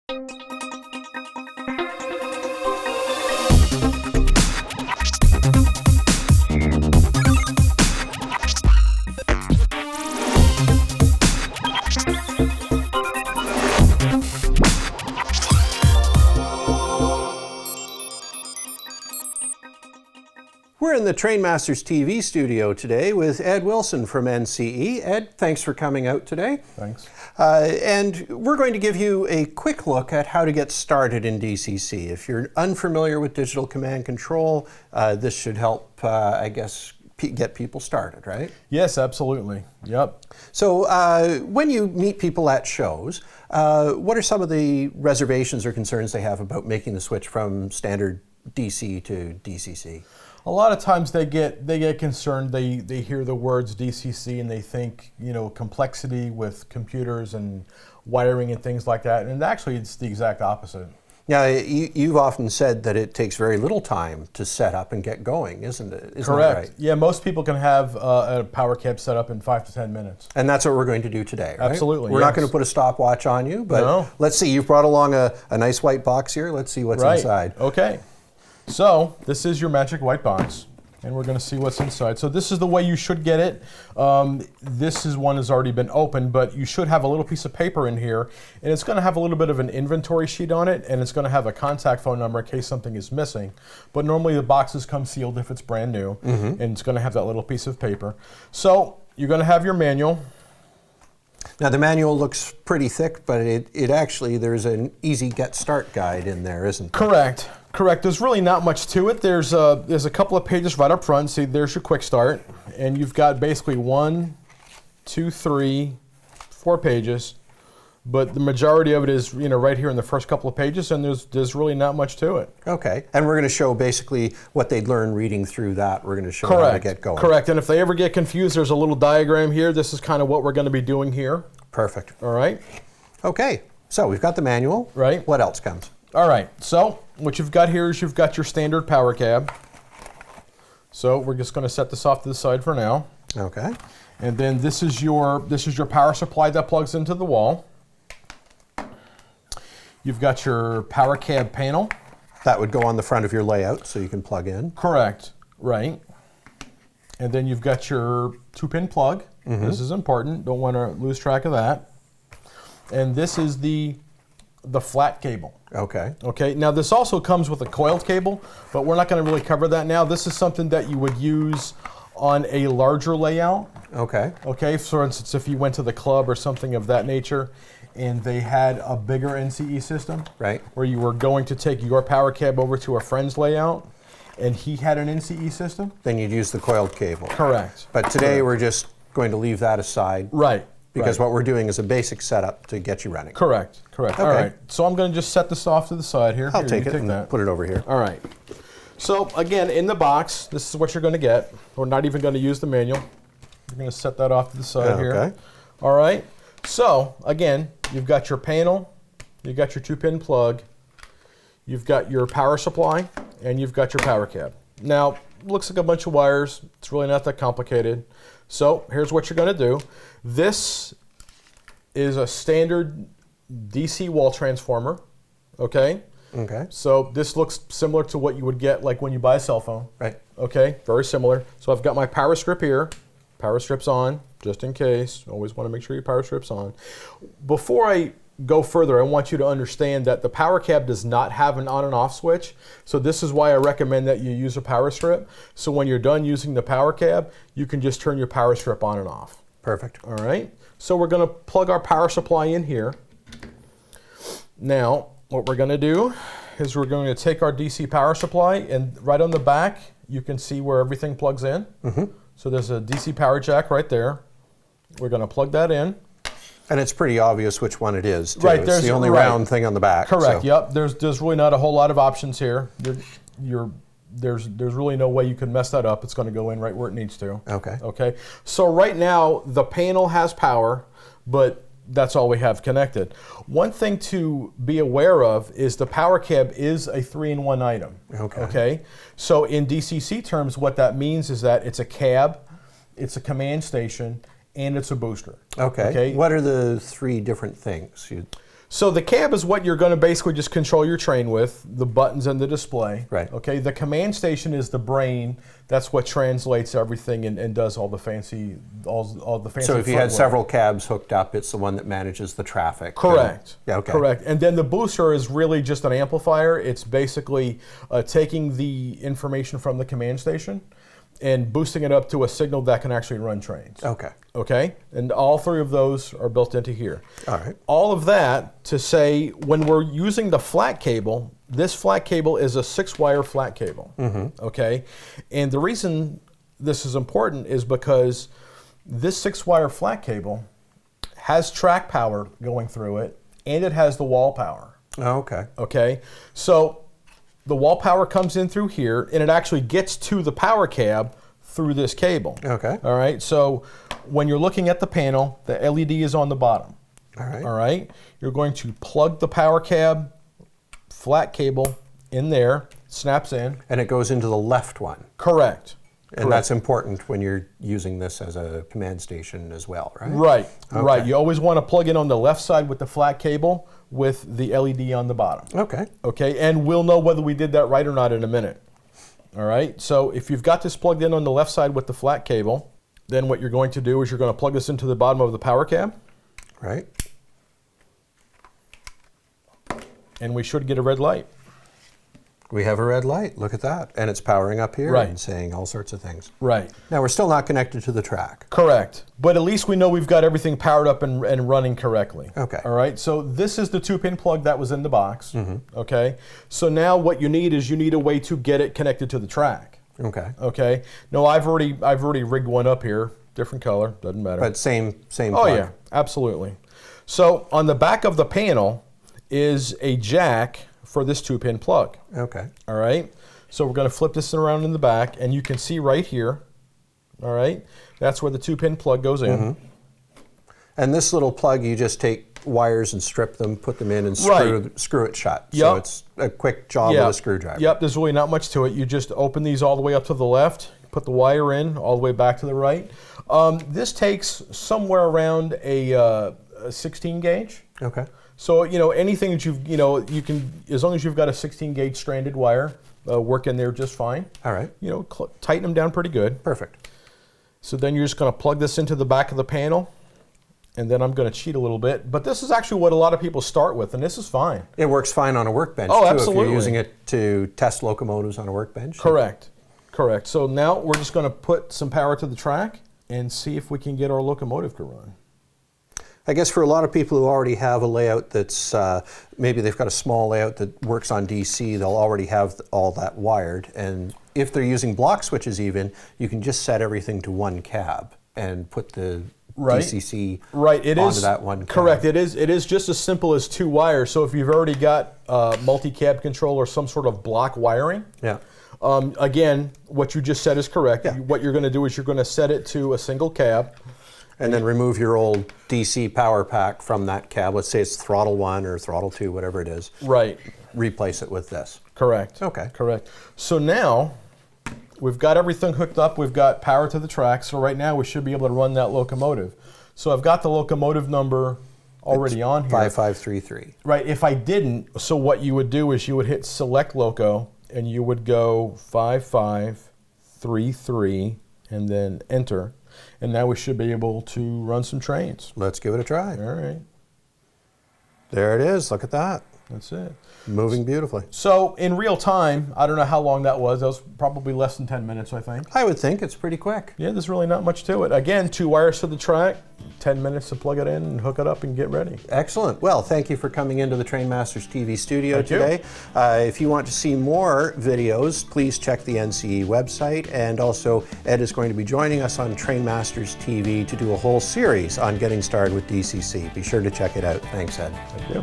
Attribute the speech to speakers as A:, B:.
A: We're in the TrainMasters.TV studio today with Ed Wilson from NCE. Ed, thanks for coming out today.
B: Thanks.
A: And we're going to give you a quick look at how to get started in DCC. If you're unfamiliar with digital command control, this should help, I guess, get people started, right?
B: Yes, absolutely. Yep.
A: So when you meet people at shows, what are some of the reservations or concerns they have about making the switch from standard DC to DCC?
B: A lot of times they get concerned. They hear the words DCC and they think, you know, complexity with computers and wiring and things like that. And actually, it's the exact opposite.
A: Now, you've often said that it takes very little time to set up and get going, isn't it? Isn't
B: Correct.
A: That right?
B: Yeah, most people can have a Powercab set up in 5 to 10 minutes.
A: And that's what we're going to do today, right?
B: Absolutely.
A: We're not going to put a stopwatch on you, but
B: no.
A: Let's see. You've brought along a nice white box here. Let's see what's inside.
B: Okay. So this is your magic white box, and we're going to see what's inside. So this is the way you should get it. This is one that's already been opened, but you should have a little piece of paper in here, and it's going to have a little bit of an inventory sheet on it, and it's going to have a contact phone number in case something is missing. But normally the boxes come sealed if it's brand new, and it's going to have that little piece of paper. So you're going to have your manual.
A: Now the manual looks pretty thick, but it actually, there's an easy get start guide in there, isn't there?
B: Correct. Correct. There's really not much to it. There's a couple of pages right up front. See, there's your quick start, and you've got basically 1, 2, 3, 4 pages, but the majority of it is, you know, right here in the first couple of pages, and there's really not much to it.
A: Okay, and we're going to show basically what they'd learn reading through that. We're going to show how to get going.
B: Correct. And if they ever get confused, there's a little diagram here. This is kind of what we're going to be doing here.
A: Perfect.
B: All right.
A: Okay, so we've got the manual.
B: Right.
A: What else comes?
B: All right. So what you've got here is you've got your standard Powercab. So we're just going to set this off to the side for now.
A: Okay.
B: And then this is your power supply that plugs into the wall. You've got your Powercab panel.
A: That would go on the front of your layout so you can plug in.
B: Correct. Right. And then you've got your 2-pin plug. This is important. Don't want to lose track of that. And this is the flat cable.
A: Okay.
B: Okay. Now this also comes with a coiled cable, but we're not going to really cover that now. This is something that you would use on a larger layout.
A: Okay.
B: Okay. For instance, if you went to the club or something of that nature, and they had a bigger NCE system,
A: right,
B: where you were going to take your Powercab over to a friend's layout, and he had an NCE system,
A: then you'd use the coiled cable.
B: Correct.
A: But today we're just going to leave that aside.
B: Right.
A: Because what we're doing is a basic setup to get you running.
B: Correct. Correct.
A: Okay.
B: All right. So I'm going to just set this off to the side here.
A: I'll take it and put it over here.
B: All right. So again, in the box, this is what you're going to get. We're not even going to use the manual. We're going to set that off to the side here.
A: Okay.
B: All right. So again, you've got your panel, you've got your 2-pin plug, you've got your power supply, and you've got your Powercab. Now, looks like a bunch of wires. It's really not that complicated. So here's what you're going to do. This is a standard DC wall transformer, okay?
A: Okay.
B: So this looks similar to what you would get like when you buy a cell phone.
A: Right.
B: Okay, very similar. So I've got my power strip here. Power strip's on, just in case. Always want to make sure your power strip's on. Before I go further, I want you to understand that the Powercab does not have an on and off switch. So this is why I recommend that you use a power strip. So when you're done using the Powercab, you can just turn your power strip on and off.
A: Perfect.
B: All right. So we're going to plug our power supply in here. Now, what we're going to do is we're going to take our DC power supply, and right on the back, you can see where everything plugs in. So there's a DC power jack right there. We're going to plug that in.
A: And it's pretty obvious which one it is, too.
B: Right,
A: it's the only round thing on the back.
B: Correct.
A: So.
B: Yep. There's really not a whole lot of options here. There's really no way you can mess that up. It's going to go in right where it needs to.
A: Okay.
B: Okay. So right now the panel has power, but that's all we have connected. One thing to be aware of is the Powercab is a 3-in-1 item.
A: Okay.
B: Okay. So in DCC terms, what that means is that it's a cab, it's a command station, and it's a booster.
A: Okay. What are the 3 different things?
B: So the cab is what you're going to basically just control your train with, the buttons and the display.
A: Right.
B: Okay. The command station is the brain. That's what translates everything and does all the fancy, all the fancy.
A: So if you had
B: footwork.
A: several cabs hooked up, it's the one that manages the traffic.
B: Correct.
A: Yeah. Okay.
B: Correct. And then the booster is really just an amplifier. It's basically taking the information from the command station and boosting it up to a signal that can actually run trains.
A: Okay.
B: Okay? And all three of those are built into here.
A: All right.
B: All of that to say, when we're using the flat cable, this flat cable is a 6-wire flat cable. Okay? And the reason this is important is because this 6-wire flat cable has track power going through it, and it has the wall power.
A: Oh, okay.
B: Okay? So the wall power comes in through here, and it actually gets to the power cab through this cable.
A: Okay.
B: All right. So when you're looking at the panel, the LED is on the bottom.
A: All right.
B: All right. You're going to plug the power cab flat cable in there, snaps in.
A: And it goes into the left one.
B: Correct.
A: And that's important when you're using this as a command station as well, right?
B: Right.
A: Okay.
B: Right. You always want to plug in on the left side with the flat cable with the LED on the bottom.
A: Okay.
B: Okay. And we'll know whether we did that right or not in a minute. All right. So if you've got this plugged in on the left side with the flat cable, then what you're going to do is you're going to plug this into the bottom of the power cab.
A: Right.
B: And we should get a red light.
A: We have a red light. Look at that. And it's powering up here
B: Right.
A: and saying all sorts of things.
B: Right.
A: Now, we're still not connected to the track.
B: Correct. But at least we know we've got everything powered up and running correctly.
A: Okay.
B: All right. So this is the 2-pin plug that was in the box. Okay. So now what you need is you need a way to get it connected to the track.
A: Okay.
B: Okay. No, I've already rigged one up here. Different color. Doesn't matter.
A: But same
B: Oh
A: plug.
B: yeah, absolutely. So on the back of the panel is a jack for this 2-pin plug.
A: Okay.
B: All right. So we're going to flip this around in the back, and you can see right here. All right. That's where the 2-pin plug goes in.
A: And this little plug, you just take wires and strip them, put them in, and screw it shut. So
B: Yep.
A: it's a quick job with a screwdriver.
B: Yep. There's really not much to it. You just open these all the way up to the left, put the wire in all the way back to the right. This takes somewhere around a 16 gauge.
A: Okay.
B: So, anything that you can, as long as you've got a 16 gauge stranded wire, work in there just fine.
A: All right.
B: Tighten them down pretty good.
A: Perfect.
B: So then you're just going to plug this into the back of the panel, and then I'm going to cheat a little bit. But this is actually what a lot of people start with, and this is fine.
A: It works fine on a workbench,
B: Oh,
A: too,
B: absolutely.
A: if you're using it to test locomotives on a workbench.
B: Correct. Correct. So now we're just going to put some power to the track and see if we can get our locomotive to run.
A: I guess for a lot of people who already have a layout that's, maybe they've got a small layout that works on DC, they'll already have all that wired. And if they're using block switches even, you can just set everything to one cab and put the DCC onto that one cab.
B: Correct. It is just as simple as 2 wires. So if you've already got multi-cab control or some sort of block wiring,
A: Yeah.
B: again, what you just said is correct.
A: Yeah.
B: What you're going to do is you're going to set it to a single cab.
A: And then remove your old DC power pack from that cab. Let's say it's throttle 1 or throttle 2, whatever it is.
B: Right.
A: Replace it with this.
B: Correct.
A: Okay.
B: Correct. So now we've got everything hooked up. We've got power to the track. So right now we should be able to run that locomotive. So I've got the locomotive number already on here.
A: 5533.
B: Right. If I didn't, so what you would do is you would hit select loco and you would go 5533 and then enter. And now we should be able to run some trains.
A: Let's give it a try.
B: All right.
A: There it is. Look at that.
B: That's it.
A: Moving beautifully.
B: So in real time, I don't know how long that was. That was probably less than 10 minutes, I think.
A: I would think it's pretty quick.
B: Yeah, there's really not much to it. Again, 2 wires to the track, 10 minutes to plug it in and hook it up and get ready.
A: Excellent. Well, thank you for coming into the TrainMasters.TV studio
B: Thank you.
A: today. If you want to see more videos, please check the NCE website. And also, Ed is going to be joining us on TrainMasters.TV to do a whole series on getting started with DCC. Be sure to check it out. Thank you.
B: Thank you.